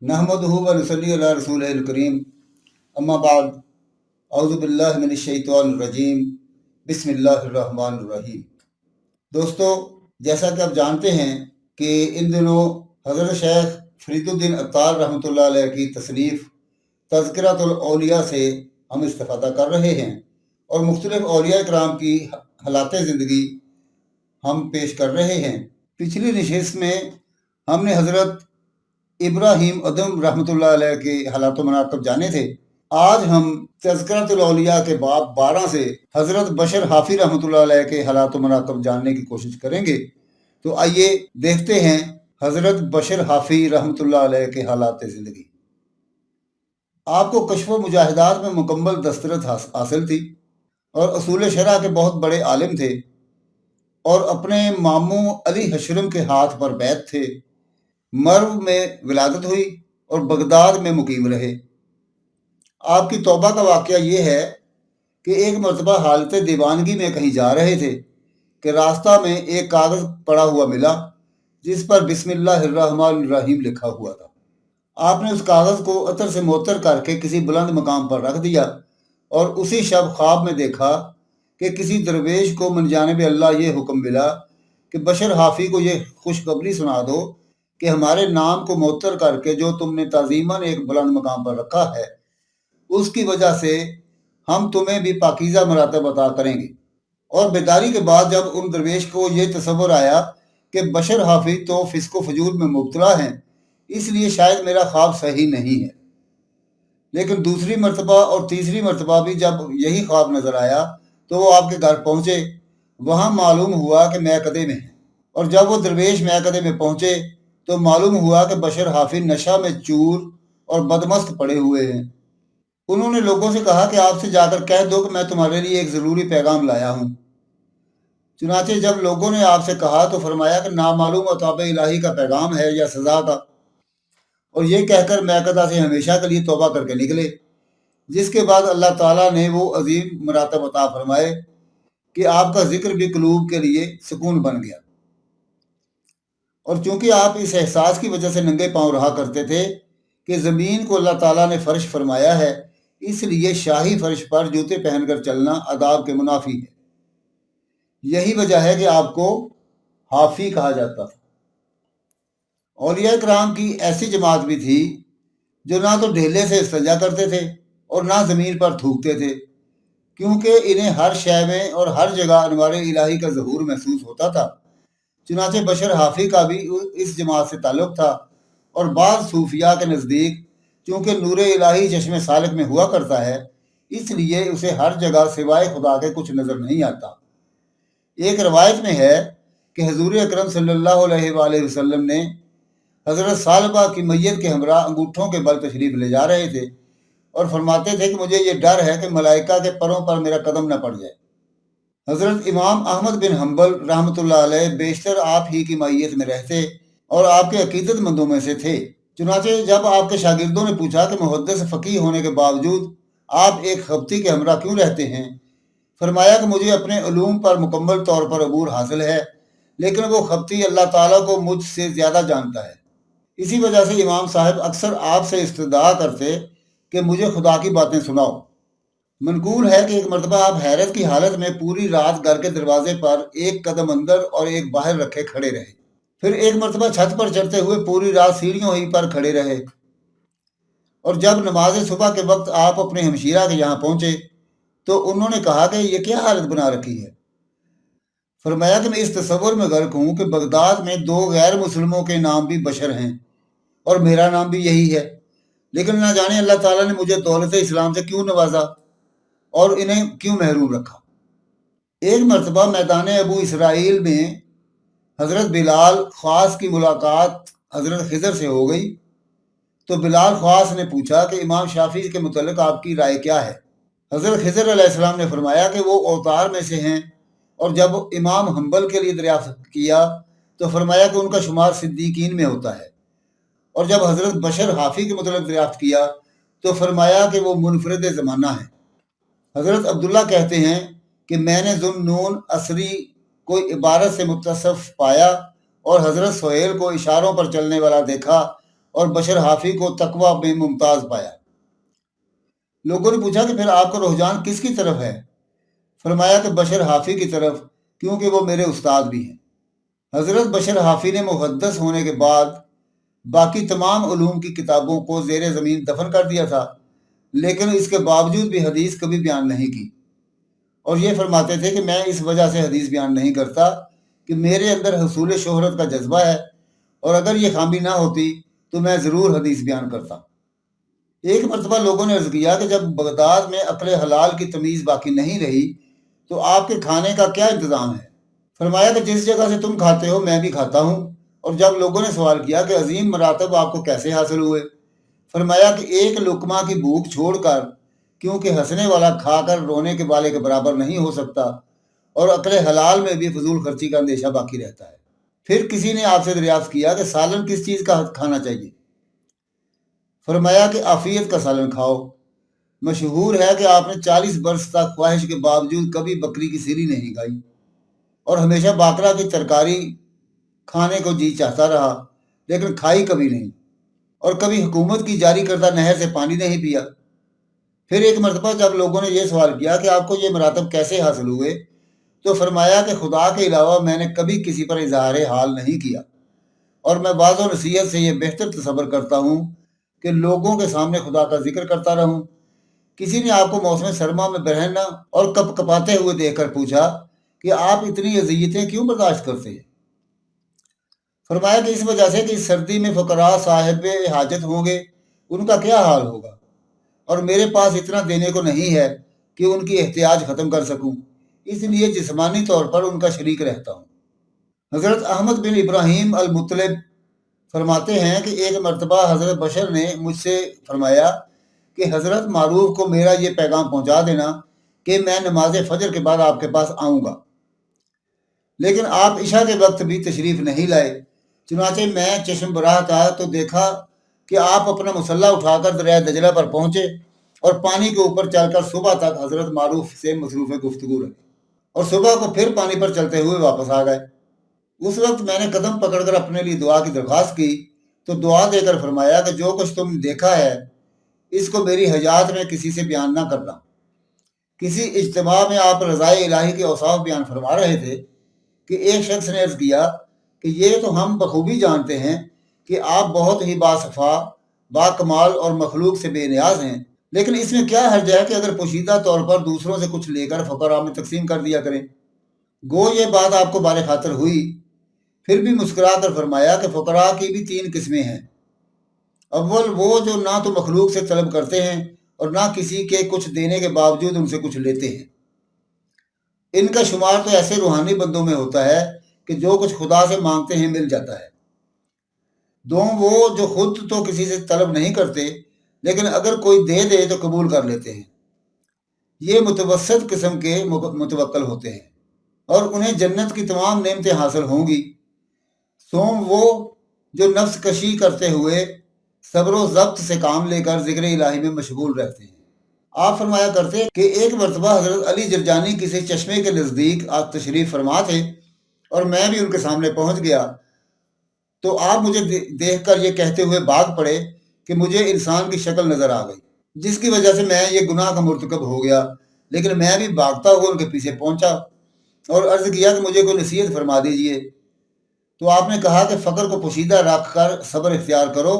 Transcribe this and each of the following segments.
नहमदुहु व नसल्ली अला रसूलिल करीम अम्मा बाद औज़ु बिल्लाहि मिनश शैतानिर रजीम बिस्मिल्लाहिर रहमानिर रहीम। दोस्तों, जैसा कि आप जानते हैं कि इन दिनों हज़रत शेख फरीदुद्दीन अत्तार रहमतुल्लाह अलैह की तसनीफ़ तज़किरतुल औलिया से हम इस्तिफ़ादा कर रहे हैं और मुख्तलिफ़ औलिया इकराम की हालात ज़िंदगी हम पेश कर रहे हैं। पिछली नशिस्त में हमने हज़रत इब्राहीम अदम रहमतुल्लाह अलैह के हालात मनाक़िब जाने थे। आज हम तज़किरतुल औलिया के बाब 12 से हज़रत बशर हाफ़ी रहमतुल्लाह अलैह के हालात मनाक़िब जानने की कोशिश करेंगे। तो आइए देखते हैं हज़रत बशर हाफ़ी रहमतुल्लाह अलैह के हालात ज़िंदगी। आपको कश्फ मुजाहिदात में मुकम्मल दस्तरस हासिल थी और असूल शरअ के बहुत बड़े आलिम थे और अपने मामू अली हशरम के हाथ पर बैत थे। मर्व में विलादत हुई और बगदाद में मुकीम रहे। आपकी तौबा का वाक़या ये है कि एक मरतबा हालत दीवानगी में कहीं जा रहे थे कि रास्ता में एक कागज़ पड़ा हुआ मिला जिस पर बिस्मिल्लाहिर्रहमानिर्रहीम लिखा हुआ था। आपने उस कागज़ को अतर से मोतर करके किसी बुलंद मकाम पर रख दिया और उसी शब ख्वाब में देखा कि किसी दरवेश को मन जानिब अल्लाह ये हुक्म मिला कि बशर हाफ़ी को ये खुशखबरी सुना दो कि हमारे नाम को मोतर करके जो तुमने ताज़ीमन एक बुलंद मकाम पर रखा है उसकी वजह से हम तुम्हें भी पाकीज़ा मरातब अता करेंगे। और बेदारी के बाद जब उन दरवेश को ये तसव्वुर आया कि बशर हाफ़ी तो फिस्को फजूल में मुब्तला हैं, इसलिए शायद मेरा ख्वाब सही नहीं है। लेकिन दूसरी मरतबा और तीसरी मरतबा भी जब यही ख्वाब नज़र आया तो वो आपके घर पहुँचे। वहाँ मालूम हुआ कि मैकदे में है और जब वो दरवेश मैकदे में पहुँचे तो मालूम हुआ कि बशर हाफ़ी नशा में चूर और बदमस्त पड़े हुए हैं। उन्होंने लोगों से कहा कि आपसे जाकर कह दो कि मैं तुम्हारे लिए एक ज़रूरी पैगाम लाया हूँ। चुनाचे जब लोगों ने आपसे कहा तो फरमाया कि नामालूम अताब इलाही का पैगाम है या सज़ा का, और ये कहकर मैकदा से हमेशा के लिए तौबा करके निकले। जिसके बाद अल्लाह ताला ने वो अजीम मरातब अता फरमाए कि आपका जिक्र भी कलूब के लिए सुकून बन गया। और चूंकि आप इस एहसास की वजह से नंगे पांव रहा करते थे कि ज़मीन को अल्लाह ताला ने फ़र्श फरमाया है, इसलिए शाही फ़र्श पर जूते पहनकर चलना अदाब के मुनाफी है। यही वजह है कि आपको हाफ़ी कहा जाता था। औलिया कराम की ऐसी जमात भी थी जो ना तो ढेले से इस्तिंजा करते थे और ना ज़मीन पर थूकते थे, क्योंकि इन्हें हर शय में और हर जगह अनवार इलाही का ज़हूर महसूस होता था। चुनाचे बशर हाफ़ी का भी इस जमात से ताल्लुक़ था और बाज़ सूफिया के नज़दीक चूँकि नूर इलाही चश्मे सालिक में हुआ करता है, इसलिए उसे हर जगह सिवाय खुदा के कुछ नज़र नहीं आता। एक रवायत में है कि हजूर अकरम सल्लल्लाहु अलैहि वसल्लम ने हज़रत सालबा की मैयत के हमरा अंगूठों के बल तशरीफ़ ले जा रहे थे और फरमाते थे कि मुझे ये डर है कि मलाइका के परों पर मेरा कदम न पड़ जाए। हज़रत इमाम अहमद बिन हम्बल रहमतुल्लाह अलैह बेशतर आप ही की मैयत में रहते और आपके अकीदतमंदों में से थे। चुनाचे जब आपके शागिर्दों ने पूछा कि मुहद्दिस फ़कीह होने के बावजूद आप एक खबती के हमरा क्यों रहते हैं, फरमाया कि मुझे अपने उलूम पर मुकम्मल तौर पर अबूर हासिल है, लेकिन वो खबती अल्लाह ताला को मुझसे ज़्यादा जानता है। इसी वजह से इमाम साहब अक्सर आपसे इस्तदा करते कि मुझे खुदा की बातें सुनाओ। मनकूल है कि एक मरतबा आप हैरत की हालत में पूरी रात घर के दरवाजे पर एक कदम अंदर और एक बाहर रखे खड़े रहे। फिर एक मरतबा छत पर चढ़ते हुए पूरी रात सीढ़ियों ही पर खड़े रहे और जब नमाज सुबह के वक्त आप अपने हमशीरा के यहाँ पहुंचे तो उन्होंने कहा कि ये क्या हालत बना रखी है। फरमाया कि मैं इस तसव्वुर में गर्क हूँ कि बगदाद में दो गैर मुस्लिमों के नाम भी बशर हैं और मेरा नाम भी यही है, लेकिन ना जाने अल्लाह ताला ने मुझे दौलत इस्लाम से क्यों नवाजा और इन्हें क्यों महरूम रखा। एक मरतबा मैदान अबू इसराइल में हज़रत बिलाल ख्वास की मुलाकात हज़रत खिज़र से हो गई तो बिलाल ख्वास ने पूछा कि इमाम शाफी के मुतल्लिक़ आपकी राय क्या है। हज़रत खिज़र अलैहिस्सलाम ने फरमाया कि वो अवतार में से हैं, और जब इमाम हम्बल के लिए दरियाफ्त किया तो फरमाया कि उनका शुमार सिद्दीकीन में होता है, और जब हज़रत बशर हाफ़ी के मुतल्लिक़ दरियाफ्त किया तो फरमाया कि वो मुनफरिद ज़माना है। हज़रत अब्दुल्ला कहते हैं कि मैंने ज़ुन्नून असरी को इबारत से मुत्तसफ़ पाया और हज़रत सुहेल को इशारों पर चलने वाला देखा और बशर हाफी को तकवा में मुमताज पाया। लोगों ने पूछा कि फिर आपका रुझान किसकी तरफ है? फरमाया कि बशर हाफी की तरफ, क्योंकि वो मेरे उस्ताद भी हैं। हज़रत बशर हाफी ने मुहद्दस होने के बाद बाकी तमाम उलूम की किताबों को ज़ेर ज़मीन दफन कर दिया था, लेकिन इसके बावजूद भी हदीस कभी बयान नहीं की, और ये फरमाते थे कि मैं इस वजह से हदीस बयान नहीं करता कि मेरे अंदर हसूल शोहरत का जज्बा है, और अगर ये खामी ना होती तो मैं ज़रूर हदीस बयान करता। एक मरतबा लोगों ने अर्ज़ किया कि जब बगदाद में अक्ल हलाल की तमीज़ बाकी नहीं रही तो आपके खाने का क्या इंतज़ाम है? फरमाया कि जिस जगह से तुम खाते हो मैं भी खाता हूँ। और जब लोगों ने सवाल किया कि अजीम मरातब आपको कैसे हासिल हुए? फरमाया कि एक लुकमा की भूख छोड़कर, क्योंकि हंसने वाला खाकर रोने के वाले के बराबर नहीं हो सकता, और अक्ल हलाल में भी फजूल खर्ची का अंदेशा बाकी रहता है। फिर किसी ने आपसे दरियाफ्त किया कि सालन किस चीज़ का खाना चाहिए? फरमाया कि आफियत का सालन खाओ। मशहूर है कि आपने 40 बरस तक ख्वाहिश के बावजूद कभी बकरी की सीरी नहीं खाई, और हमेशा बाकरा की तरकारी खाने को जी चाहता रहा, लेकिन खाई कभी नहीं, और कभी हुकूमत की जारी करदा नहर से पानी नहीं पिया। फिर एक मरतबा जब लोगों ने यह सवाल किया कि आपको ये मरातब कैसे हासिल हुए, तो फरमाया कि खुदा के अलावा मैंने कभी किसी पर इजहार हाल नहीं किया, और मैं वाज़ो नसीहत से यह बेहतर तसव्वुर करता हूँ कि लोगों के सामने खुदा का जिक्र करता रहूँ। किसी ने आपको मौसम सरमा में बरहना और कपकपाते हुए देखकर पूछा कि आप इतनी अज़ियतें क्यों बर्दाश्त करते हैं? फरमाया कि इस वजह से कि इस सर्दी में फ़करा साहिब हाजत होंगे, उनका क्या हाल होगा, और मेरे पास इतना देने को नहीं है कि उनकी एहतियाज ख़त्म कर सकूं, इसलिए जिस्मानी तौर पर उनका शरीक रहता हूँ। हज़रत अहमद बिन इब्राहीम अल मुतलिब फरमाते हैं कि एक मरतबा हज़रत बशर ने मुझसे फरमाया कि हज़रत मारूफ को मेरा ये पैगाम पहुँचा देना कि मैं नमाज फ़जर के बाद आपके पास आऊँगा। लेकिन आप इशा के वक्त भी तशरीफ़ नहीं लाए। चुनाचे मैं चश्म बराह था तो देखा कि आप अपना मुसल्ला उठाकर दरिया दजला पर पहुँचे और पानी के ऊपर चलकर सुबह तक हज़रत मारूफ से मसरूफ़ गुफ्तगू रहे, और सुबह को फिर पानी पर चलते हुए वापस आ गए। उस वक्त मैंने कदम पकड़कर अपने लिए दुआ की दरख्वास्त की, तो दुआ देकर फरमाया कि जो कुछ तुम देखा है इसको मेरी हयात में किसी से बयान ना करना। किसी इज्तिमा में आप रज़ाए इलाही के औसाफ बयान फरमा रहे थे कि एक शख्स ने अर्ज़ किया कि ये तो हम बखूबी जानते हैं कि आप बहुत ही बासफ़ा, बाकमाल और मखलूक से बेनियाज हैं, लेकिन इसमें क्या हर्ज है कि अगर पोशीदा तौर पर दूसरों से कुछ लेकर फ़करा में तकसीम कर दिया करें। गो ये बात आपको बारे खातर हुई। फिर भी मुस्कुरा कर फरमाया कि फ़करा की भी 3 किस्में हैं। अव्वल वो जो ना तो मखलूक से तलब करते हैं और ना किसी के कुछ देने के बावजूद उनसे कुछ लेते हैं। इनका शुमार तो ऐसे रूहानी बंदों में होता है कि जो कुछ खुदा से मांगते हैं मिल जाता है। दो वो जो खुद तो किसी से तलब नहीं करते, लेकिन अगर कोई दे दे तो कबूल कर लेते हैं। ये मुतवस्सित किस्म के मुतवक्कल होते हैं, और उन्हें जन्नत की तमाम नेमतें हासिल होंगी। सोम वो जो नफ्स कशी करते हुए सब्र ज़ब्त से काम लेकर ज़िक्र इलाही में मशगूल रहते हैं। आप फरमाया करते कि एक मरतबा हज़रत अली जरजानी किसी चश्मे के नज़दीक आप तशरीफ़ फरमा थे, और मैं भी उनके सामने पहुँच गया, तो आप मुझे देख कर ये कहते हुए भाग पड़े कि मुझे इंसान की शक्ल नज़र आ गई, जिसकी वजह से मैं ये गुनाह का मुर्तकब हो गया। लेकिन मैं भी भागता हुआ उनके पीछे पहुँचा और अर्ज़ किया कि मुझे कोई नसीहत फरमा दीजिए। तो आपने कहा कि फ़क्र को पोशीदा रख कर सब्र इख्तियार करो,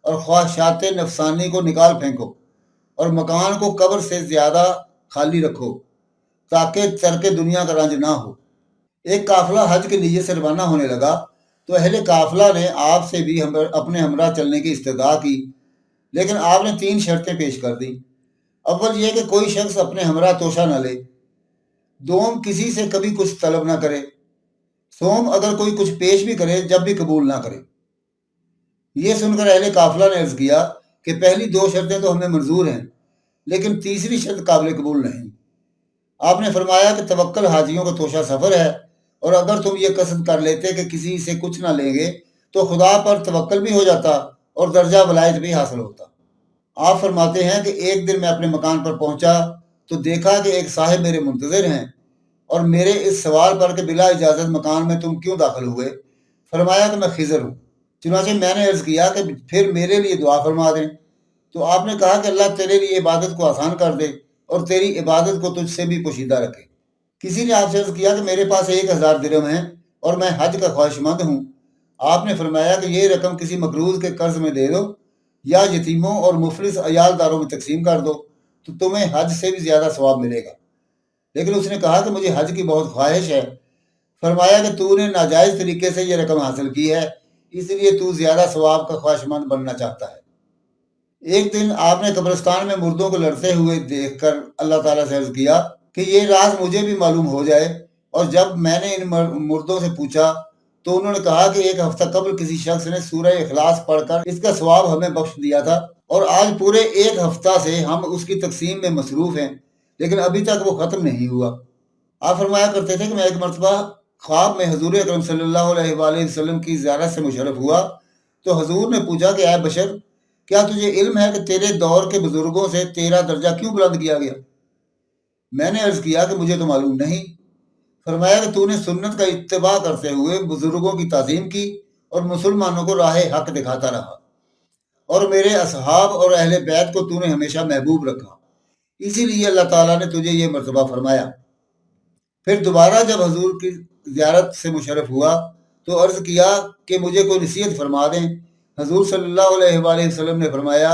और ख्वाहिशात नफसानी को निकाल फेंको, और मकान को कब्र से ज़्यादा खाली रखो, ताकि तरके दुनिया का रंज ना हो। एक काफ़िला हज के नीयत से रवाना होने लगा, तो अहले काफ़िला ने आपसे भी अपने हमरा चलने की इस्तदा की, लेकिन आपने 3 शर्तें पेश कर दी। अव्वल ये कि कोई शख्स अपने हमरा तोशा न ले, दोम किसी से कभी कुछ तलब ना करे, सोम अगर कोई कुछ पेश भी करे जब भी कबूल ना करे। ये सुनकर अहले काफ़िला ने अर्ज़ किया कि पहली 2 शर्तें तो हमें मंजूर हैं, लेकिन तीसरी शर्त काबिल कबूल नहीं। आपने फरमाया कि तवक्कल हाजियों का तोशा सफ़र है, और अगर तुम ये कसद कर लेते कि किसी से कुछ ना लेंगे तो खुदा पर तवक्कल भी हो जाता और दर्जा वलायत भी हासिल होता। आप फरमाते हैं कि एक दिन मैं अपने मकान पर पहुंचा तो देखा कि एक साहिब मेरे मुंतज़िर हैं, और मेरे इस सवाल पर कि बिला इजाज़त मकान में तुम क्यों दाखिल हुए, फरमाया कि मैं खिज़र हूँ। चुनांचे मैंने अर्ज किया कि फिर मेरे लिए दुआ फरमा दें। तो आपने कहा कि अल्लाह तेरे लिए इबादत को आसान कर दे और तेरी इबादत को तुझसे भी पोशीदा रखे। किसी ने आपसे अर्ज किया कि मेरे पास 1000 दिरहम है और मैं हज का ख्वाहिशमंद हूँ। आपने फरमाया कि ये रकम किसी मकरूज के कर्ज में दे दो या यतीमों और मुफलिस अयालदारों में तकसीम कर दो, तो तुम्हें हज से भी ज़्यादा सवाब मिलेगा। लेकिन उसने कहा कि मुझे हज की बहुत ख्वाहिश है। फरमाया कि तूने नाजायज़ तरीके से ये रकम हासिल की है, इसलिए तू ज़्यादा सवाब का ख्वाहिशमंद बनना चाहता है। एक दिन आपने कब्रिस्तान में मुर्दों को लड़ते हुए देखकर अल्लाह ताला से अर्ज किया कि ये राज मुझे भी मालूम हो जाए। और जब मैंने इन मुर्दों से पूछा तो उन्होंने कहा कि एक हफ्ता कबल किसी शख्स ने सूरह इखलास पढ़कर इसका सवाब हमें बख्श दिया था और आज पूरे एक हफ्ता से हम उसकी तकसीम में मसरूफ़ हैं, लेकिन अभी तक वो ख़त्म नहीं हुआ। आप फरमाया करते थे कि मैं एक मरतबा ख्वाब में हजूर अकरम सल्लल्लाहु अलैहि वसल्लम की ज़ियारत से मुशर्रफ हुआ तो हजूर ने पूछा कि ऐ बशर, क्या तुझे इल्म है कि तेरे दौर के बुजुर्गों से तेरा दर्जा क्यों बुलंद किया गया? मैंने अर्ज किया कि मुझे तो मालूम नहीं। फरमाया कि तूने सुन्नत का इत्तिबा करते हुए बुजुर्गों की ताज़ीम की और मुसलमानों को राह हक दिखाता रहा और मेरे असहाब और अहले बैत को तूने हमेशा महबूब रखा, इसीलिए अल्लाह ताला ने तुझे ये मर्तबा फरमाया। फिर दोबारा जब हजूर की ज़ियारत से मुशर्रफ हुआ तो अर्ज़ किया कि मुझे कोई नसीहत फरमा दें। हजूर सल्लल्लाहु अलैहि वसल्लम ने फरमाया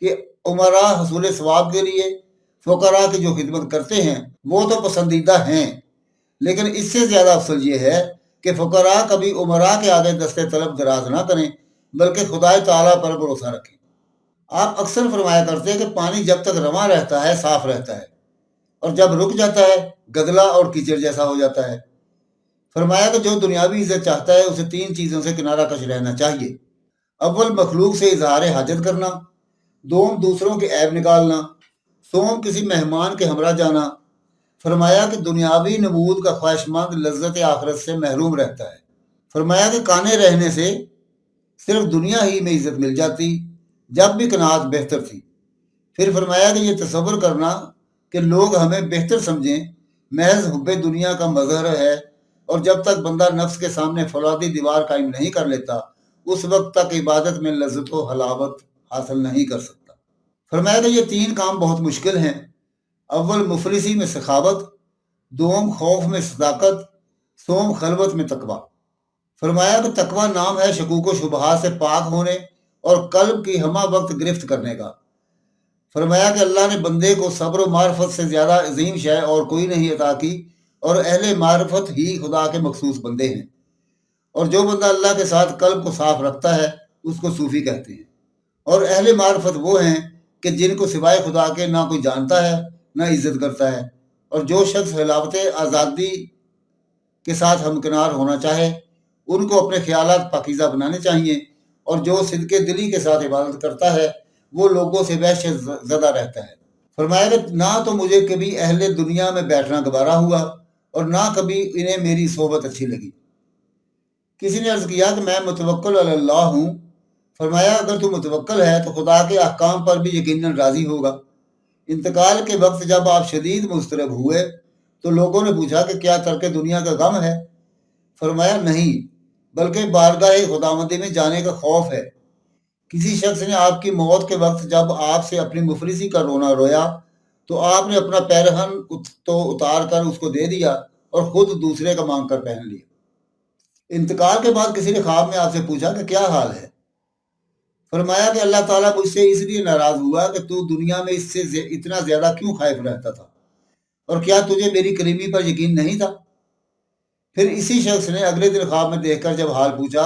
कि उमरा हसूल सवाब के लिए फ़ुक़रा की जो खिदमत करते हैं वो तो पसंदीदा हैं, लेकिन इससे ज़्यादा अफसल ये है कि फ़ुक़रा कभी उमरा के आगे दस्ते तलब दराज ना करें, बल्कि खुदाए ताला पर भरोसा रखें। आप अक्सर फरमाया करते हैं कि पानी जब तक रवां रहता है साफ रहता है और जब रुक जाता है गदला और कीचड़ जैसा हो जाता है। फरमाया कि जो दुनियावी इज्जत चाहता है उसे 3 चीज़ों से किनारा कश रहना चाहिए। अव्वल मखलूक से इजहार हाजत करना, दोम दूसरों के ऐब निकालना, सोम किसी मेहमान के हमरा जाना। फरमाया कि दुनियावी नमूद का ख्वाहिशमंद लज्जत आखिरत से महरूम रहता है। फरमाया कि काने रहने से सिर्फ दुनिया ही में इज्जत मिल जाती, जब भी कनात बेहतर थी। फिर फरमाया कि ये तसव्वुर करना कि लोग हमें बेहतर समझें महज हुब्बे दुनिया का मज़हर है, और जब तक बंदा नफ्स के सामने फौलादी दीवार कायम नहीं कर लेता उस वक्त तक इबादत में लज्जत व हलावत हासिल नहीं कर सकता। फरमाया कि ये 3 काम बहुत मुश्किल हैं। अव्वल मुफलिसी में सखावत, दोम खौफ में सदाकत, सोम खलवत में तकवा। फरमाया कि तकवा नाम है शकूक व शुबहात से पाक होने और कल्ब की हमा वक्त गिरफ्त करने का। फरमाया कि अल्लाह ने बंदे को सब्र व मार्फत से ज़्यादा अजीम शय और कोई नहीं अता की और अहले मार्फत ही खुदा के मखसूस बंदे हैं। और जो बंदा अल्लाह के साथ कल्ब को साफ रखता है उसको सूफ़ी कहते हैं। और अहले मार्फत वो हैं कि जिनको सिवाय खुदा के ना कोई जानता है ना इज्जत करता है। और जो शख्स हिलावत आज़ादी के साथ हमकिनार होना चाहे उनको अपने ख्यालात पाकीज़ा बनाने चाहिए। और जो सिदके दिली के साथ इबादत करता है वो लोगों से वहशत ज़दा रहता है। फरमाया कि ना तो मुझे कभी अहले दुनिया में बैठना गवारा हुआ और ना कभी इन्हें मेरी सोबत अच्छी लगी। किसी ने अर्ज़ किया कि मैं मुतवक्किल अल्लाह हूँ। फरमाया अगर तू मुतवक्किल है तो खुदा के अहकाम पर भी यकीनन राज़ी होगा। इंतकाल के वक्त जब आप शदीद मुस्तरब हुए तो लोगों ने पूछा कि क्या तर्क दुनिया का गम है? फरमाया नहीं, बल्कि बारगाह खुदावंदी में जाने का खौफ है। किसी शख्स ने आपकी मौत के वक्त जब आपसे अपनी मुफलिसी का रोना रोया तो आपने अपना पैरहन तो उतार कर उसको दे दिया और खुद दूसरे का मांग कर पहन लिया। इंतकाल के बाद किसी ने ख्वाब में आपसे पूछा कि क्या हाल है? फरमाया कि अल्लाह ताला मुझसे इसलिए नाराज हुआ कि तू दुनिया में इससे इतना ज्यादा क्यों खौफ रहता था, और क्या तुझे मेरी करीमी पर यकीन नहीं था? फिर इसी शख्स ने अगले दिन ख्वाब में देखकर जब हाल पूछा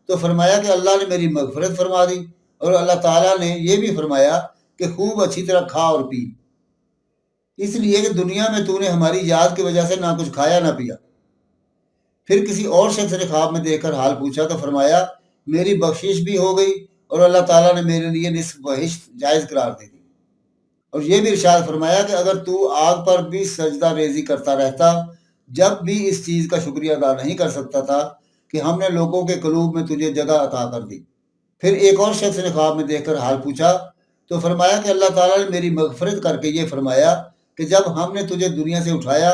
तो फरमाया कि अल्लाह ने मेरी मगफरत फरमा दी और अल्लाह ताला ने यह भी फरमाया कि खूब अच्छी तरह खा और पी, इसलिए कि दुनिया में तूने हमारी याद की वजह से ना कुछ खाया ना पिया। फिर किसी और शख्स ने ख्वाब में देखकर हाल पूछा तो फरमाया मेरी बख्शिश भी हो गई और अल्लाह ताला ने मेरे लिए निस्फ बहिश्त जायज़ करार दे दी। और ये भी इरशाद फरमाया कि अगर तू आग पर भी सजदा रेजी करता रहता जब भी इस चीज़ का शुक्रिया अदा नहीं कर सकता था कि हमने लोगों के कलूब में तुझे जगह अता कर दी। फिर एक और शख्स ने ख्वाब में देखकर हाल पूछा तो फरमाया कि अल्लाह ताला ने मेरी मगफरत करके ये फरमाया कि जब हमने तुझे दुनिया से उठाया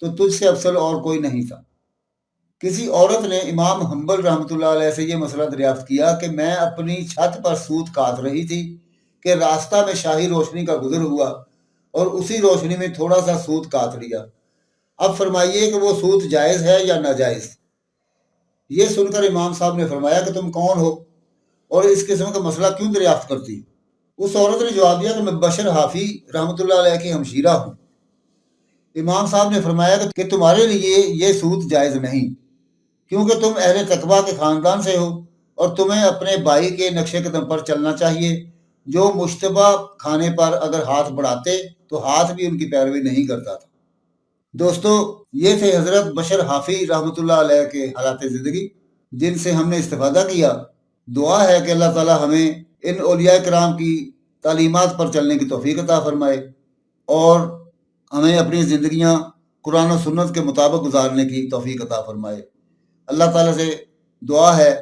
तो तुझसे अफसल और कोई नहीं था। کسی عورت نے امام حنبل رحمۃ اللہ علیہ سے یہ مسئلہ دریافت کیا کہ میں اپنی چھت پر سوت کاٹ رہی تھی کہ راستہ میں شاہی روشنی کا گزر ہوا اور اسی روشنی میں تھوڑا سا سوت کاٹ لیا، اب فرمائیے کہ وہ سوت جائز ہے یا ناجائز؟ یہ سن کر امام صاحب نے فرمایا کہ تم کون ہو اور اس قسم کا مسئلہ کیوں دریافت کرتی؟ اس عورت نے جواب دیا کہ میں بشر حافی رحمۃ اللہ علیہ کی ہمشیرہ ہوں۔ امام صاحب نے فرمایا کہ تمہارے لیے یہ سوت جائز نہیں، کیونکہ تم اہل تقویٰ کے خاندان سے ہو اور تمہیں اپنے بھائی کے نقش قدم پر چلنا چاہیے، جو مشتبہ کھانے پر اگر ہاتھ بڑھاتے تو ہاتھ بھی ان کی پیروی نہیں کرتا تھا۔ دوستو، یہ تھے حضرت بشر حافی رحمۃ اللہ علیہ کے حالات زندگی جن سے ہم نے استفادہ کیا۔ دعا ہے کہ اللہ تعالی ہمیں ان اولیاء کرام کی تعلیمات پر چلنے کی توفیق عطا فرمائے اور ہمیں اپنی زندگیاں قرآن و سنت کے مطابق گزارنے کی توفیق عطا فرمائے۔ اللہ تعالیٰ سے دعا ہے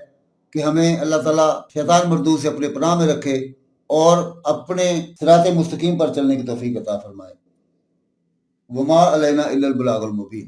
کہ ہمیں اللہ تعالیٰ شیطان مردود سے اپنے پناہ میں رکھے اور اپنے صراط مستقیم پر چلنے کی توفیق عطا فرمائے۔ وما علینا الا البلاغ المبین۔